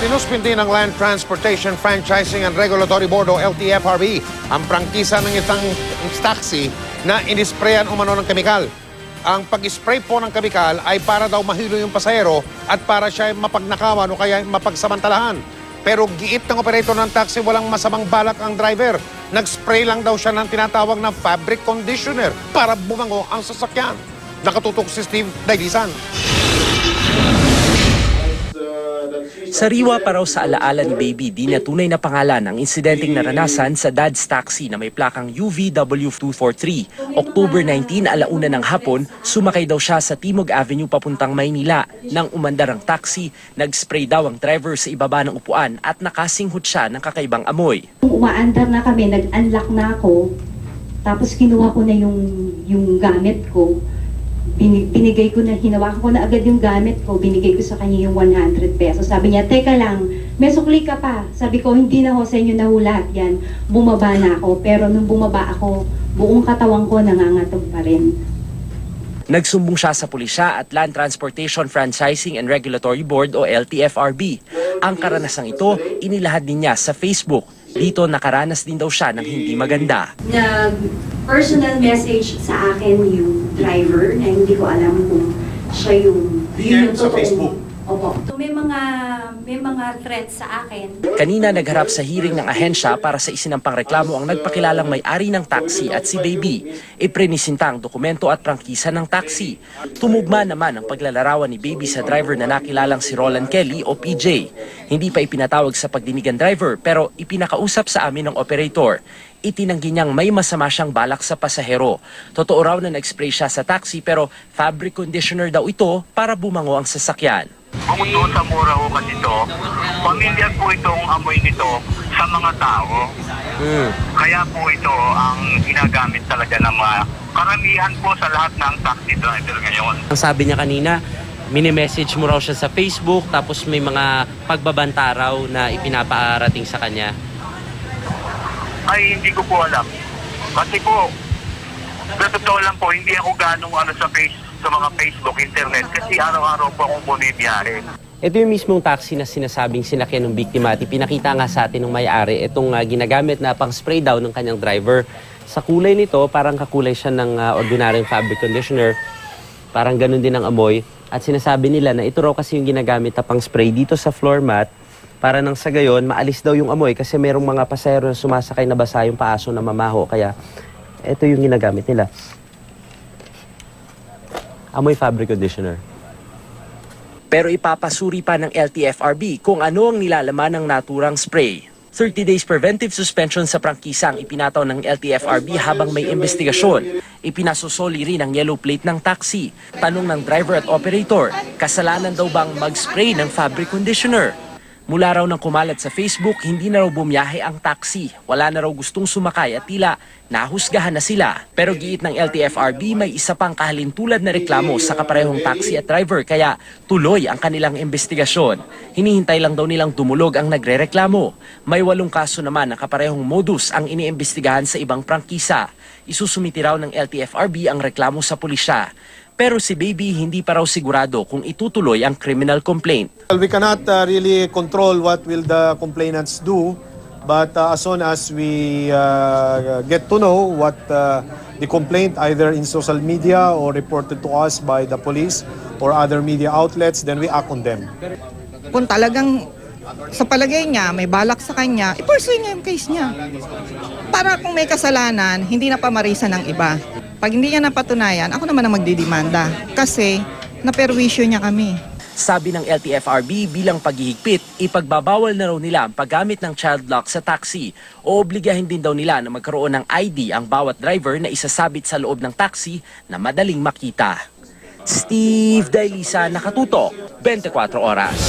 Sinuspindi ng Land Transportation Franchising and Regulatory Board o LTFRB ang prangkisa ng isang taxi na inisprayan umano ng kemikal. Ang pag-spray po ng kemikal ay para daw mahilo yung pasahero at para siya mapagnakawan o kaya mapagsamantalahan. Pero giit ng operator ng taxi, walang masamang balak ang driver. Nag-spray lang daw siya ng tinatawag na fabric conditioner para bumango ang sasakyan. Nakatutok si Steve Dailisan. Sariwa pa raw sa alaala ni Baby, di niya tunay na pangalan ang insidenteng naranasan sa Dad's Taxi na may plakang UVW243. October 19, alauna ng hapon, sumakay daw siya sa Timog Avenue papuntang Maynila. Nang umandar ang taxi, nag-spray daw ang driver sa ibaba ng upuan at nakasinghot siya ng kakaibang amoy. Umaandar na kami, nag-unlock na ako, tapos kinuha ko na yung gamit ko. Binigay ko na, hinawakan ko na agad yung gamit ko, binigay ko sa kanya yung 100 pesos. Sabi niya, teka lang, may sukli ka pa. Sabi ko, hindi na ho sa inyo nahulat yan. Bumaba na ako, pero nung bumaba ako, buong katawan ko nangangatog pa rin. Nagsumbong siya sa pulisya at Land Transportation Franchising and Regulatory Board o LTFRB. Ang karanasang ito, inilahad din niya sa Facebook. Dito nakaranas din daw siya ng hindi maganda. Nag-personal message sa akin yung driver na hindi ko alam kung siya yung sa Facebook? Opo. So may mga threats sa akin. Kanina nagharap sa hearing ng ahensya para sa isinampang reklamo ang nagpakilalang may-ari ng taxi at si Baby. Iprenisinta ang dokumento at prangkisa ng taxi. Tumugma naman ang paglalarawan ni Baby sa driver na nakilalang si Roland Kelly o PJ. Hindi pa ipinatawag sa pagdinigan driver pero ipinakausap sa amin ng operator. Itinanggi niyang may masama siyang balak sa pasahero. Totoo raw na nag-spray siya sa taxi pero fabric conditioner daw ito para bumango ang sasakyan. Bukod doon sa mura ho kasi ito, pamilyar po itong amoy nito sa mga tao. Kaya po ito ang ginagamit talaga ng mga karamihan po sa lahat ng taxi driver ngayon. Ang sabi niya kanina, mini-message mo raw siya sa Facebook tapos may mga pagbabanta raw na ipinapaarating sa kanya. Ay, hindi ko po alam. Kasi po, sa totoo lang po, hindi ako ganong sa mga Facebook, internet, kasi araw-araw po akong bumibiyahe. Ito yung mismong taxi na sinasabing sinakyan ng biktima at pinakita nga sa atin ng may-ari itong ginagamit na pang spray daw ng kanyang driver. Sa kulay nito, parang kakulay siya ng ordinaryong fabric conditioner. Parang ganun din ang amoy. At sinasabi nila na ito raw kasi yung ginagamit na pang spray dito sa floor mat para nang sa gayon, maalis daw yung amoy kasi merong mga pasahero na sumasakay na basa yung paaso na mamaho. Kaya ito yung ginagamit nila. Amoy fabric conditioner. Pero ipapasuri pa ng LTFRB kung ano ang nilalaman ng naturang spray. 30 days preventive suspension sa prangkisa ang ipinataw ng LTFRB habang may investigasyon. Ipinasusoli rin ang yellow plate ng taxi. Tanong ng driver at operator, kasalanan daw bang mag-spray ng fabric conditioner? Mula raw ng kumalat sa Facebook, hindi na raw bumiyahe ang taxi. Wala na raw gustong sumakay at tila nahusgahan na sila. Pero giit ng LTFRB, may isa pang kahalintulad na reklamo sa kaparehong taxi at driver kaya tuloy ang kanilang investigasyon. Hinihintay lang daw nilang dumulog ang nagrereklamo. May 8 kaso naman na kaparehong modus ang iniimbestigahan sa ibang prangkisa. Isusumiti raw ng LTFRB ang reklamo sa pulisya. Pero si Baby hindi pa raw sigurado kung itutuloy ang criminal complaint. We cannot really control what will the complainants do, but as soon as we get to know what the complaint either in social media or reported to us by the police or other media outlets, then we act on them. Kung talagang sa palagay niya, may balak sa kanya, i-pursue niya yung case niya. Para kung may kasalanan, hindi na pamarisan ng iba. Pag hindi niya napatunayan, ako naman ang magdidemanda kasi naperwisyo niya kami. Sabi ng LTFRB bilang paghihigpit, ipagbabawal na raw nila ang paggamit ng child lock sa taxi o obligahin din daw nila na magkaroon ng ID ang bawat driver na isasabit sa loob ng taxi na madaling makita. Steve Dailisa, Nakatutok, 24 Oras.